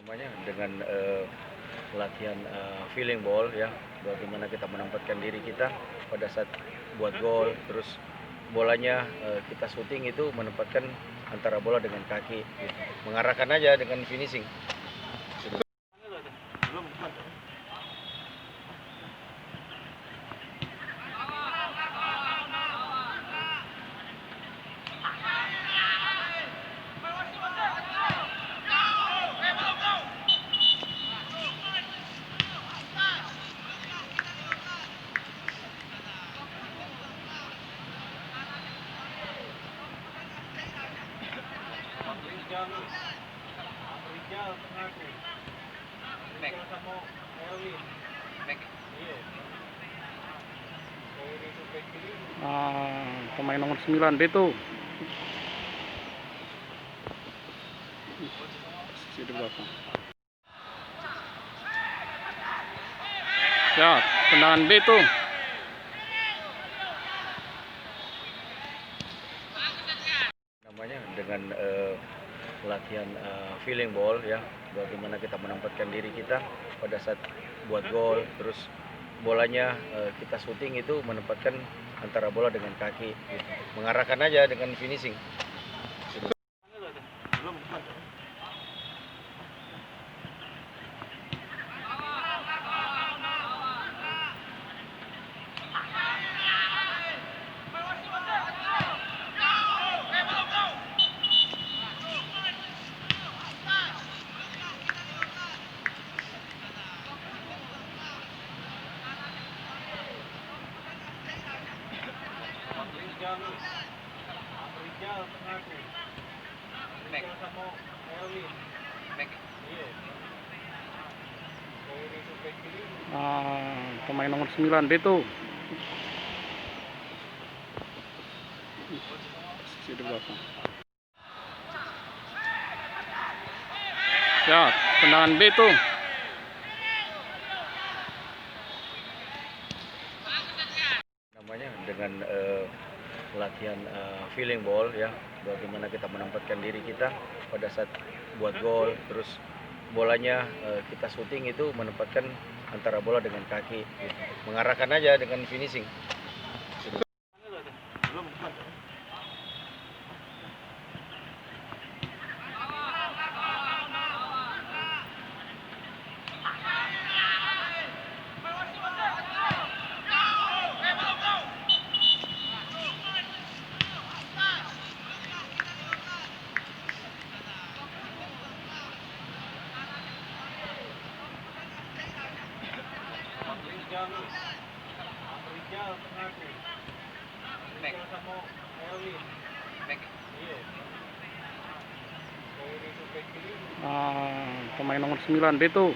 dengan latihan feeling ball ya, bagaimana kita menempatkan diri kita pada saat buat gol, terus bolanya kita syuting itu menempatkan antara bola dengan kaki, gitu. Mengarahkan aja dengan finishing. Pemain nomor 9 Beto di belakang. Ya, tendangan Beto. Dengan latihan feeling ball ya, bagaimana kita menempatkan diri kita pada saat buat gol, terus bolanya kita syuting itu menempatkan antara bola dengan kaki, gitu. Mengarahkan aja dengan finishing. Pemain nomor 9 Beto di belakang. Ya, tendangan Beto. Dengan latihan feeling ball ya, bagaimana kita menempatkan diri kita pada saat buat gol, terus bolanya kita syuting itu menempatkan antara bola dengan kaki, gitu. Mengarahkan aja dengan finishing. Pemain nomor 9 Beto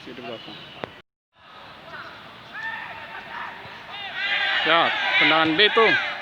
di belakang. Ya, tendangan Beto.